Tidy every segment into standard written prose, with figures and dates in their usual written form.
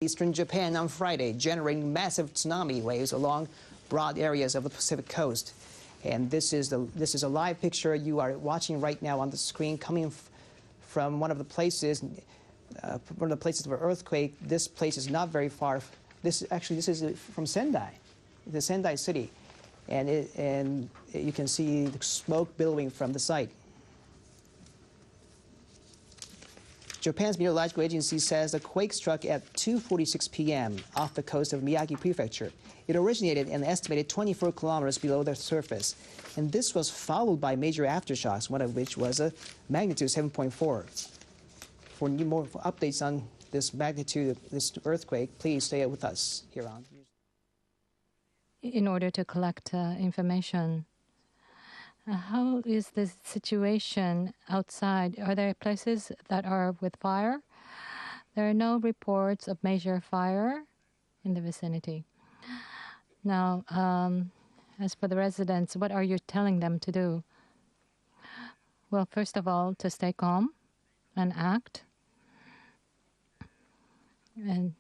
Eastern Japan on Friday, generating massive tsunami waves along broad areas of the Pacific coast. And this is a live picture you are watching right now on the screen, coming from one of the places of an earthquake. This place is not very far. This is from Sendai, the Sendai city, and you can see the smoke billowing from the site. Japan's meteorological agency says the quake struck at 2:46 p.m. off the coast of Miyagi Prefecture. It originated an estimated 24 kilometers below the surface, and this was followed by major aftershocks, one of which was a magnitude 7.4. For more updates on this magnitude of this earthquake, please stay with us here on. In order to collect information, how is the situation outside? Are there places that are with fire? There are no reports of major fire in the vicinity. Now, as for the residents, what are you telling them to do? Well, first of all, to stay calm and act. And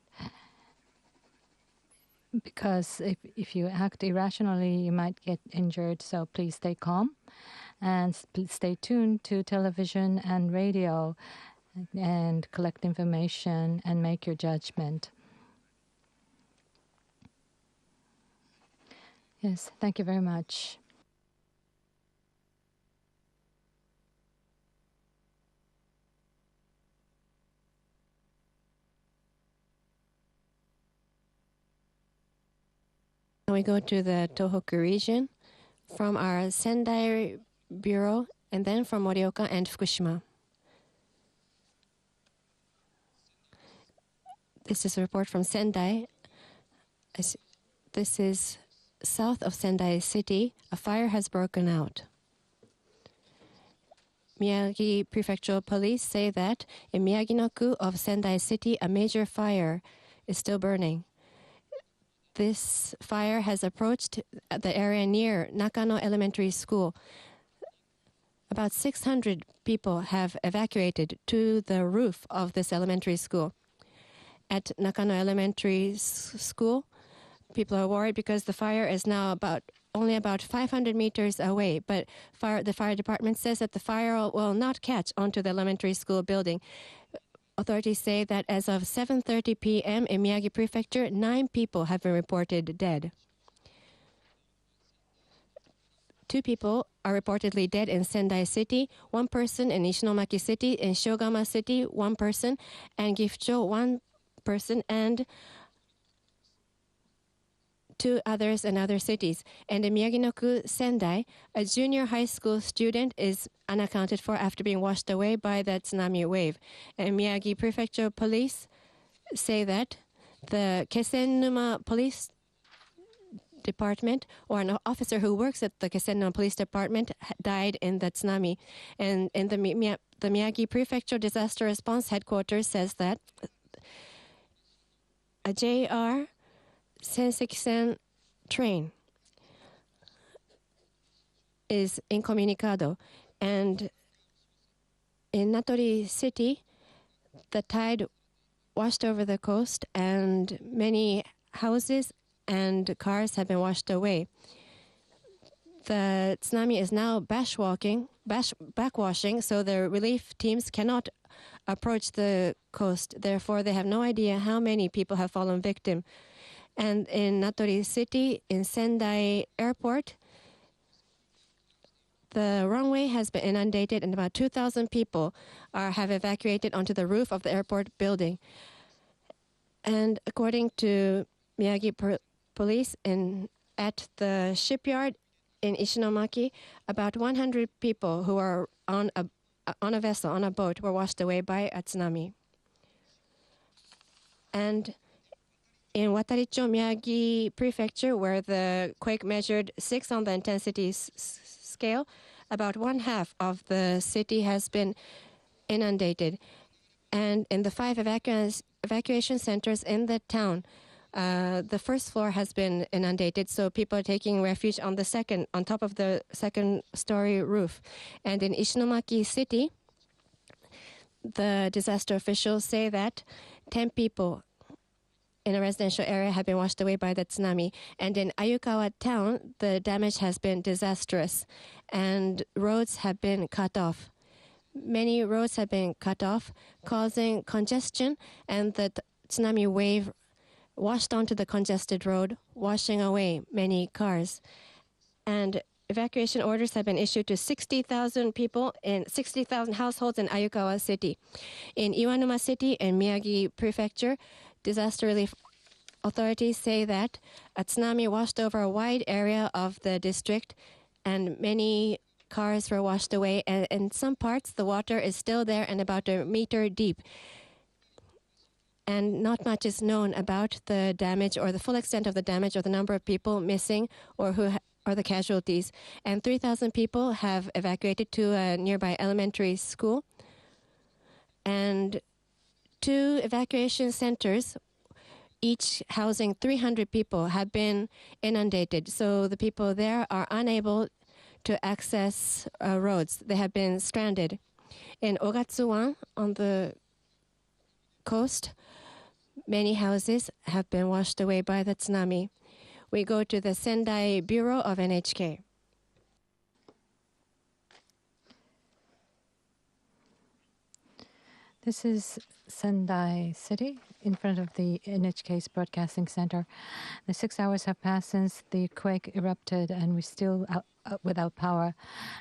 because if you act irrationally, you might get injured. So please stay calm and stay tuned to television and radio and collect information and make your judgment. Yes, thank you very much. We go to the Tohoku region from our Sendai Bureau and then from Morioka and Fukushima. This is a report from Sendai. This is south of Sendai City. A fire has broken out. Miyagi Prefectural Police say that in Miyagi-no-ku of Sendai City, a major fire is still burning. This fire has approached the area near Nakano Elementary School. About 600 people have evacuated to the roof of this elementary school. At Nakano Elementary School, people are worried because the fire is now only about 500 meters away, but the fire department says that the fire will not catch onto the elementary school building. Authorities say that as of 7:30 p.m. in Miyagi Prefecture, 9 people have been reported dead. 2 people are reportedly dead in Sendai City, 1 person in Ishinomaki City, in Shogama City, 1 person, and Gifucho, 1 person, and 2 others in other cities. And in Miyagi-no-ku, Sendai, a junior high school student is unaccounted for after being washed away by the tsunami wave. And Miyagi Prefecture Police say that the Kesennuma Police Department, or an officer who works at the Kesennuma Police Department, died in the tsunami. And in the Miyagi Prefecture Disaster Response Headquarters says that a JR Senseki-sen train is incommunicado, and in Natori City, the tide washed over the coast, and many houses and cars have been washed away. The tsunami is now backwashing, so the relief teams cannot approach the coast. Therefore, they have no idea how many people have fallen victim. And in Natori City, in Sendai Airport, the runway has been inundated and about 2,000 people have evacuated onto the roof of the airport building. And according to Miyagi Police, at the shipyard in Ishinomaki, about 100 people who are on a vessel, on a boat, were washed away by a tsunami. And in Wataricho, Miyagi Prefecture, where the quake measured 6 on the intensity scale, about 1/2 of the city has been inundated. And in the 5 evacuation centers in the town, the first floor has been inundated, so people are taking refuge on top of the second-story roof. And in Ishinomaki City, the disaster officials say that 10 people in a residential area have been washed away by the tsunami. And in Ayukawa town, the damage has been disastrous, and roads have been cut off. Many roads have been cut off, causing congestion, and the tsunami wave washed onto the congested road, washing away many cars. And evacuation orders have been issued to 60,000 people in 60,000 households in Ayukawa City. In Iwanuma City and Miyagi Prefecture, disaster relief authorities say that a tsunami washed over a wide area of the district, and many cars were washed away. And in some parts, the water is still there and about a meter deep. And not much is known about the damage or the full extent of the damage or the number of people missing or who are the casualties. And 3,000 people have evacuated to a nearby elementary school. And 2 evacuation centers, each housing 300 people, have been inundated. So the people there are unable to access roads. They have been stranded. In Ogatsuwan, on the coast, many houses have been washed away by the tsunami. We go to the Sendai Bureau of NHK. This is Sendai City in front of the NHK's broadcasting center. The 6 hours have passed since the quake erupted, and we're still without power.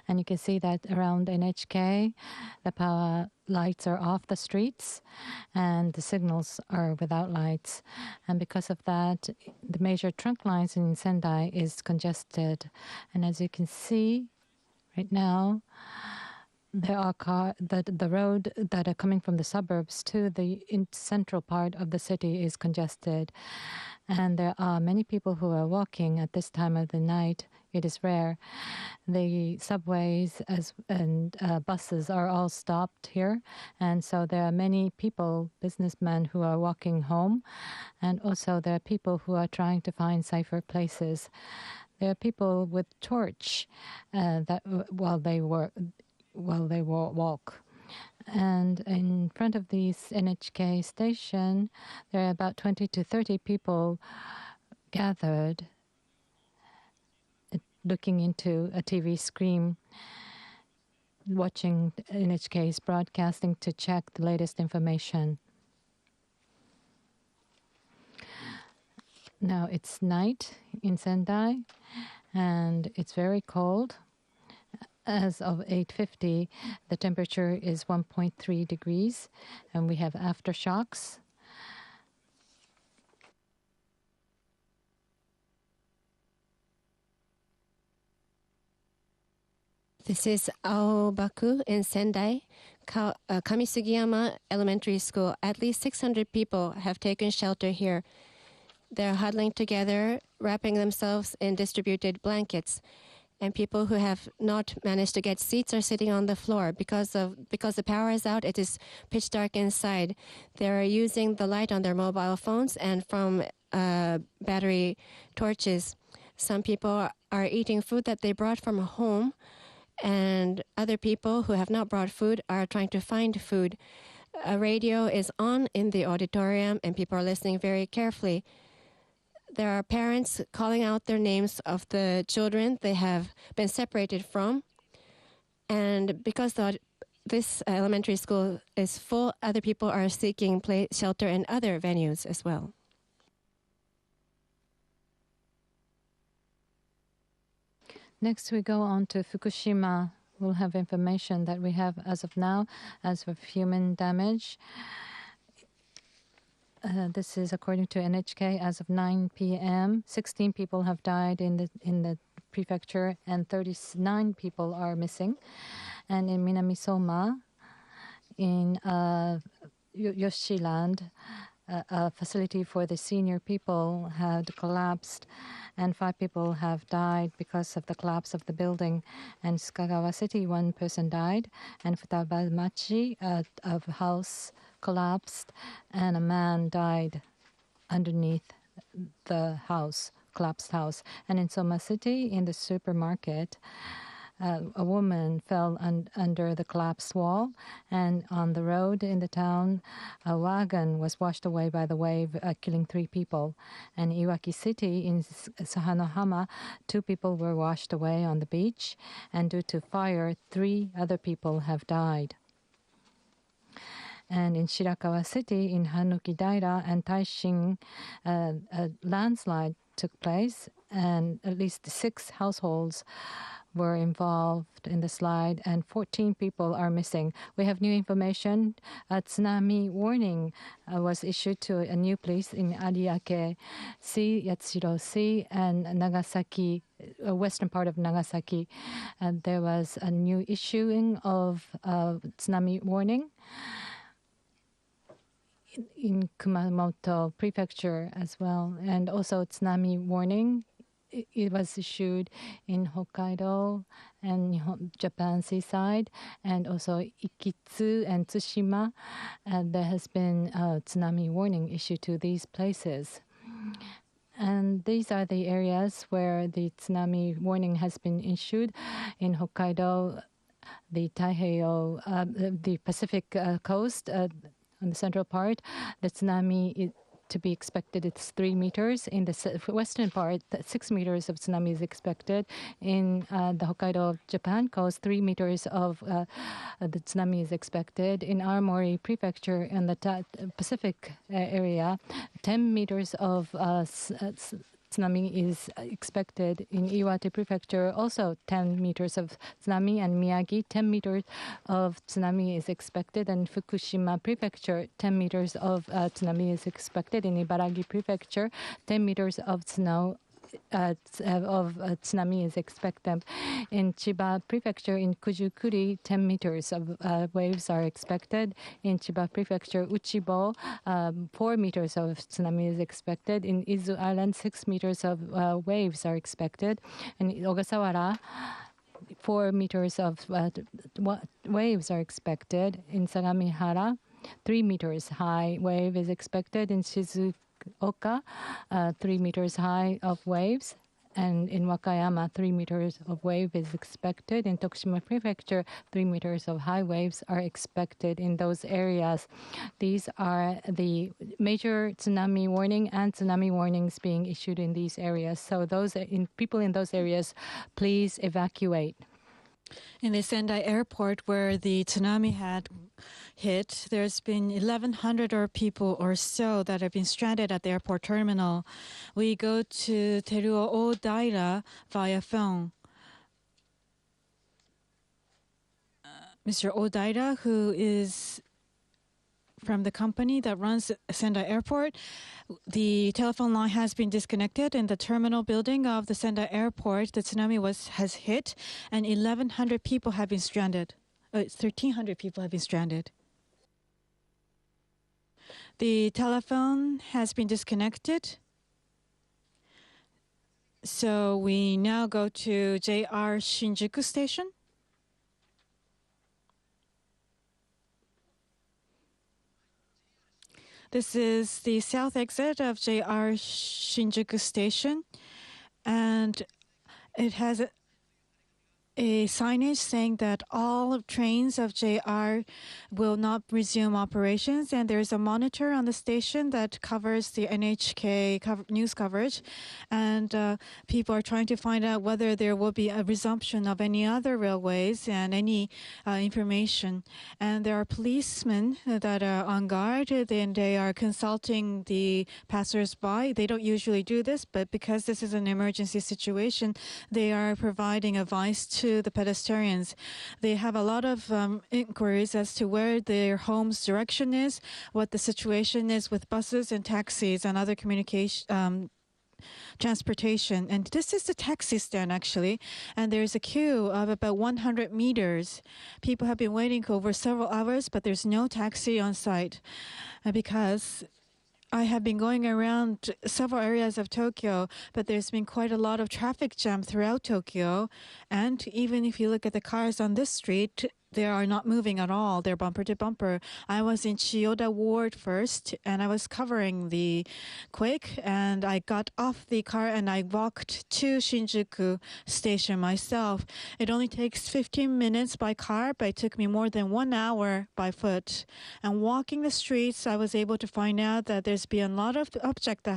And you can see that around NHK, the power lights are off the streets and the signals are without lights. And because of that, the major trunk lines in Sendai is congested. And as you can see right now, there are the road that are coming from the suburbs to the central part of the city is congested. And there are many people who are walking at this time of the night. It is rare. The subways and buses are all stopped here. And so there are many people, businessmen, who are walking home. And also there are people who are trying to find safer places. There are people with torch that while they walk. And in front of this NHK station, there are about 20 to 30 people gathered, looking into a TV screen, watching NHK's broadcasting to check the latest information. Now it's night in Sendai, and it's very cold. As of 8:50, the temperature is 1.3 degrees, and we have aftershocks. This is Aobaku in Sendai, Kamisugiyama Elementary School. At least 600 people have taken shelter here. They're huddling together, wrapping themselves in distributed blankets. And people who have not managed to get seats are sitting on the floor. Because the power is out, it is pitch dark inside. They're using the light on their mobile phones and from battery torches. Some people are eating food that they brought from home, and other people who have not brought food are trying to find food. A radio is on in the auditorium, and people are listening very carefully. There are parents calling out their names of the children they have been separated from. And because this elementary school is full, other people are seeking shelter in other venues as well. Next, we go on to Fukushima. We'll have information that we have as of now as of human damage. This is according to NHK as of 9 p.m. 16 people have died in the prefecture, and 39 people are missing. And in Minamisoma, in Yoshiland, a facility for the senior people had collapsed, and 5 people have died because of the collapse of the building. And Tsukagawa City, 1 person died, and Futabamachi, a house collapsed, and a man died underneath the house, collapsed house. And in Soma City, in the supermarket, a woman fell under the collapsed wall, and on the road in the town, a wagon was washed away by the wave, killing 3 people. And Iwaki City in Sahanohama, 2 people were washed away on the beach, and due to fire, 3 other people have died. And in Shirakawa City, in Hanuki-daira and Taishin, a landslide took place, and at least 6 households were involved in the slide, and 14 people are missing. We have new information. A tsunami warning was issued to a new place in Ariake Sea, Yatsushiro Sea, and Nagasaki, western part of Nagasaki. And there was a new issuing of tsunami warning in Kumamoto Prefecture as well, and also tsunami warning. It was issued in Hokkaido and Japan seaside, and also Ikitsu and Tsushima. There has been a tsunami warning issued to these places. And these are the areas where the tsunami warning has been issued. In Hokkaido, the Taiheiyo, the Pacific coast, on the central part, the tsunami to be expected, it's 3 meters. In the western part, 6 meters of tsunami is expected. In the Hokkaido, Japan coast, 3 meters of the tsunami is expected. In Aomori Prefecture, in the Pacific area, 10 meters of tsunami is expected. In Iwate Prefecture, also 10 meters of tsunami, and Miyagi, 10 meters of tsunami is expected. And Fukushima Prefecture, 10 meters of tsunami is expected. In Ibaraki Prefecture, 10 meters of tsunami is expected. In Chiba Prefecture, in Kujukuri, 10 meters of waves are expected. In Chiba Prefecture, Uchibo, 4 meters of tsunami is expected. In Izu Island, 6 meters of waves are expected. And in Ogasawara, 4 meters of waves are expected. In Sagamihara, 3 meters high wave is expected. In Shizuoka, 3 meters high of waves. And in Wakayama, 3 meters of wave is expected. In Tokushima Prefecture, 3 meters of high waves are expected in those areas. These are the major tsunami warning and tsunami warnings being issued in these areas. So people in those areas, please evacuate. In the Sendai airport where the tsunami had hit, there's been 1,100 people or so that have been stranded at the airport terminal. We go to Teruo Odaira via phone. Mr. Odaira, who is from the company that runs Sendai Airport, the telephone line has been disconnected in the terminal building of the Sendai Airport. The tsunami has hit, and 1,100 people have been stranded. 1,300 people have been stranded. The telephone has been disconnected. So we now go to JR Shinjuku Station. This is the south exit of JR Shinjuku Station, and it has a signage saying that all trains of JR will not resume operations, and there's a monitor on the station that covers the NHK news coverage, and people are trying to find out whether there will be a resumption of any other railways and any information. And there are policemen that are on guard, and they are consulting the passers-by. They don't usually do this, but because this is an emergency situation, they are providing advice to the pedestrians. They have a lot of inquiries as to where their home's direction is, what the situation is with buses and taxis and other communication transportation. And this is the taxi stand, actually, and there's a queue of about 100 meters. People have been waiting over several hours, but there's no taxi on site because I have been going around several areas of Tokyo, but there's been quite a lot of traffic jam throughout Tokyo. And even if you look at the cars on this street, they are not moving at all. They're bumper to bumper. I was in Chiyoda Ward first, and I was covering the quake, and I got off the car and I walked to Shinjuku Station myself. It only takes 15 minutes by car, but it took me more than 1 hour by foot. And walking the streets, I was able to find out that there's been a lot of objects that